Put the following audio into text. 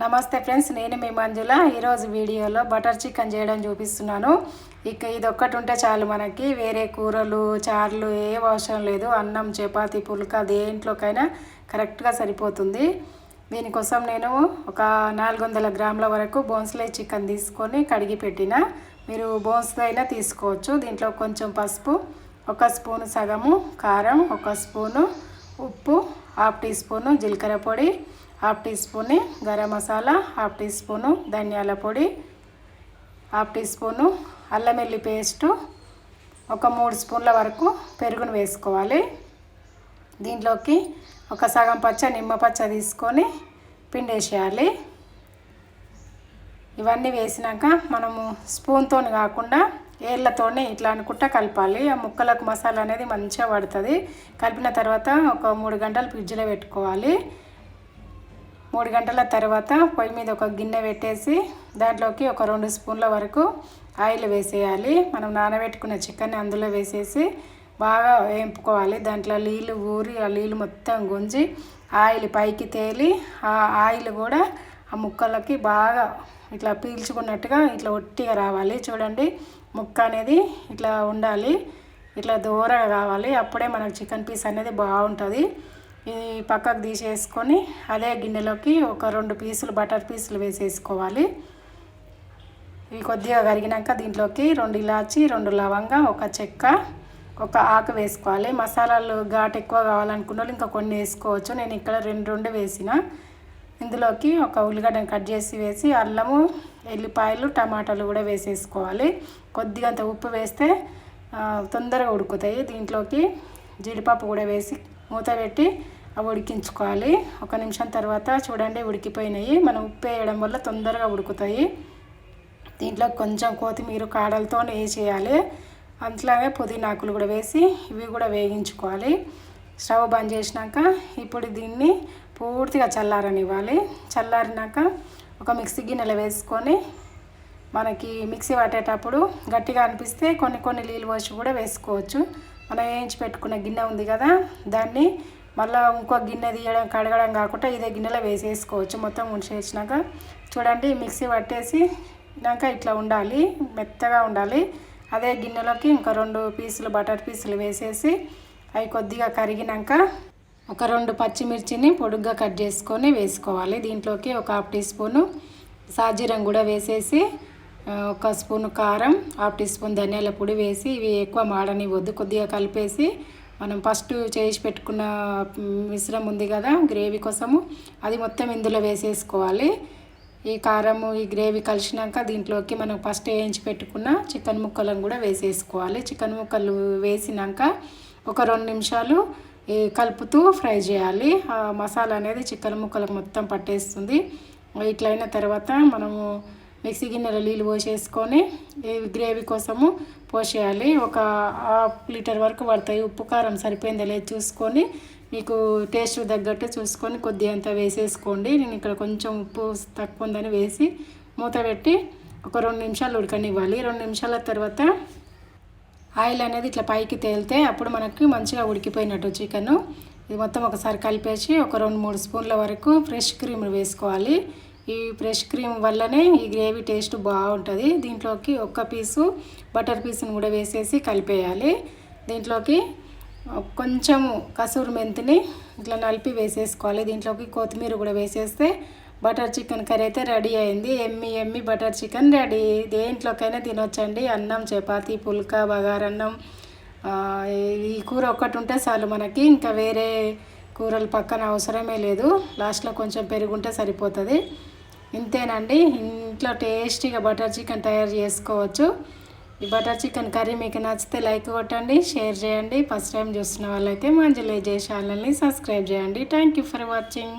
నమస్తే ఫ్రెండ్స్, నేను మీ మంజుల. ఈరోజు వీడియోలో బటర్ చికెన్ చేయడం చూపిస్తున్నాను. ఇక ఇది ఒక్కటి ఉంటే చాలు, మనకి వేరే కూరలు చారులు ఏం అవసరం లేదు. అన్నం, చపాతీ, పుల్కా దేంట్లోకైనా కరెక్ట్గా సరిపోతుంది. దీనికోసం నేను ఒక 400 గ్రాముల వరకు బోన్స్లెస్ చికెన్ తీసుకొని కడిగి పెట్టిన. మీరు బోన్స్ అయినా తీసుకోవచ్చు. దీంట్లో కొంచెం పసుపు, 1 స్పూను సగము కారం, 1 స్పూను ఉప్పు, 1/2 టీ స్పూను జీలకర్ర పొడి, 1/2 teaspoon garam masala, 1/2 teaspoon ధనియాల పొడి, 1/2 టీ స్పూను అల్లం వెల్లుల్లి పేస్టు, ఒక 3 స్పూన్ల వరకు పెరుగును వేసుకోవాలి. దీంట్లోకి ఒక సగం పచ్చ నిమ్మపచ్చ తీసుకొని పిండేసేయాలి. ఇవన్నీ వేసినాక మనము స్పూన్తో కాకుండా ఏళ్ళతోనే ఇట్లా అనుకుంటా కలపాలి. ఆ ముక్కలకు మసాలా అనేది మంచిగా పడుతుంది. కలిపిన తర్వాత ఒక 3 గంటలు ఫ్రిడ్జ్లో పెట్టుకోవాలి. 3 గంటల తర్వాత పొయ్యి మీద ఒక గిన్నె పెట్టేసి దాంట్లోకి ఒక 2 స్పూన్ల వరకు ఆయిల్ వేసేయాలి. మనం నానబెట్టుకున్న చికెన్ అందులో వేసేసి బాగా వేపుకోవాలి. దాంట్లో నీళ్ళు ఊరి ఆ నీళ్ళు మొత్తం గుంజి ఆయిల్ పైకి తేలి ఆ ఆయిల్ కూడా ఆ ముక్కలకి బాగా ఇట్లా పీల్చుకున్నట్టుగా ఇట్లా ఒట్టిగా రావాలి. చూడండి, ముక్క అనేది ఇట్లా ఉండాలి, ఇట్లా దూరగా కావాలి. అప్పుడే మనకు చికెన్ పీస్ అనేది బాగుంటుంది. ఇది పక్కకు తీసేసుకొని అదే గిన్నెలోకి ఒక 2 పీసులు బటర్ పీసులు వేసేసుకోవాలి. ఇవి కొద్దిగా కరిగినాక దీంట్లోకి 2 ఇలాచి, 2 లవంగా, 1 చెక్క, 1 ఆకు వేసుకోవాలి. మసాలాలు ఘాటు ఎక్కువ కావాలనుకున్న వాళ్ళు ఇంకా కొన్ని వేసుకోవచ్చు. నేను ఇక్కడ 2 వేసిన. ఇందులోకి 1 ఉల్లిగడ్డను కట్ చేసి వేసి అల్లము, ఎల్లిపాయలు, టమాటాలు కూడా వేసేసుకోవాలి. కొద్దిగా అంత ఉప్పు వేస్తే తొందరగా ఉడుకుతాయి. దీంట్లోకి జీడిపప్పు కూడా వేసి మూత పెట్టి ఉడికించుకోవాలి. 1 నిమిషం తర్వాత చూడండి ఉడికిపోయినాయి. మనం ఉప్పు వేయడం వల్ల తొందరగా ఉడుకుతాయి. దీంట్లో కొంచెం కొత్తిమీర కాడలతో వేసేయాలి. అట్లాగే పుదీనాకులు కూడా వేసి ఇవి కూడా వేగించుకోవాలి. స్టవ్ బంద్ చేసినాక ఇప్పుడు దీన్ని పూర్తిగా చల్లారనివ్వాలి. చల్లారినాక ఒక మిక్సీ గిన్నెలో వేసుకొని మనకి మిక్సీ పట్టేటప్పుడు గట్టిగా అనిపిస్తే కొన్ని నీళ్ళు పోసి కూడా వేసుకోవచ్చు. మనం వేయించి పెట్టుకున్న గిన్నె ఉంది కదా, దాన్ని మళ్ళీ ఇంకో గిన్నె తీయడం కడగడం కాకుండా ఇదే గిన్నెలో వేసేసుకోవచ్చు. మొత్తం ఉంచేసినాక చూడండి మిక్సీ పట్టేసినాక ఇట్లా ఉండాలి, మెత్తగా ఉండాలి. అదే గిన్నెలోకి ఇంకా 2 పీసులు బటర్ పీసులు వేసేసి అవి కొద్దిగా కరిగినాక ఒక 2 పచ్చిమిర్చిని పొడుగ్గా కట్ చేసుకొని వేసుకోవాలి. దీంట్లోకి ఒక 1/2 టీ స్పూను సాజీరం కూడా వేసేసి 1 స్పూను కారం, 1/2 టీ స్పూన్ ధనియాల పొడి వేసి ఇవి ఎక్కువ మాడనివ్వద్దు. కొద్దిగా కలిపేసి మనం ఫస్ట్ చేసి పెట్టుకున్న మిశ్రమం ఉంది కదా గ్రేవీ కోసము, అది మొత్తం ఇందులో వేసేసుకోవాలి. ఈ కారము ఈ గ్రేవీ కలిసినాక దీంట్లోకి మనం ఫస్ట్ వేయించి పెట్టుకున్న చికెన్ ముక్కలను కూడా వేసేసుకోవాలి. చికెన్ ముక్కలు వేసినాక ఒక 2 నిమిషాలు కలుపుతూ ఫ్రై చేయాలి. ఆ మసాలా అనేది చికెన్ ముక్కలకు మొత్తం పట్టేస్తుంది. ఇట్లయిన తర్వాత మనము మిక్సీ గిన్నెలో నీళ్ళు పోసేసుకొని గ్రేవీ కోసము పోసేయాలి. ఒక 1/2 లీటర్ వరకు పడతాయి. ఉప్పు కారం సరిపోయిందో లేదు చూసుకొని మీకు టేస్ట్ తగ్గట్టు చూసుకొని కొద్దిగా అంత వేసేసుకోండి. నేను ఇక్కడ కొంచెం ఉప్పు తక్కువ ఉందని వేసి మూత పెట్టి ఒక 2 నిమిషాలు ఉడకనివ్వాలి. 2 నిమిషాల తర్వాత ఆయిల్ అనేది ఇట్లా పైకి తేలితే అప్పుడు మనకి మంచిగా ఉడికిపోయినట్టు చికెను. ఇది మొత్తం ఒకసారి కలిపేసి ఒక 2-3 స్పూన్ల వరకు ఫ్రెష్ క్రీమ్ వేసుకోవాలి. ఈ ఫ్రెష్ క్రీమ్ వల్లనే ఈ గ్రేవీ టేస్ట్ బాగుంటుంది. దీంట్లోకి 1 పీసు బటర్ పీసును కూడా వేసేసి కలిపేయాలి. దీంట్లోకి కొంచెం కసూరి మెంతిని ఇట్లా నలిపి వేసేసుకోవాలి. దీంట్లోకి కొత్తిమీర కూడా వేసేస్తే బటర్ చికెన్ కర్రీ అయితే రెడీ అయింది. ఎమ్మి బటర్ చికెన్ రెడీ. దేంట్లోకైనా తినొచ్చండి. అన్నం, చపాతీ, పుల్కా, బగారన్నం, ఈ కూర ఒక్కటి ఉంటే చాలు మనకి. ఇంకా వేరే కూరలు పక్కన అవసరమే లేదు. లాస్ట్లో కొంచెం పెరుగుంటే సరిపోతుంది. ఇంతేనండి, ఇంట్లో టేస్టీగా బటర్ చికెన్ తయారు చేసుకోవచ్చు. ఈ బటర్ చికెన్ కర్రీ మీకు నచ్చితే లైక్ కొట్టండి, షేర్ చేయండి. ఫస్ట్ టైం చూస్తున్న వాళ్ళైతే మంజుల ఛానల్ని సబ్స్క్రైబ్ చేయండి. Thank you for watching.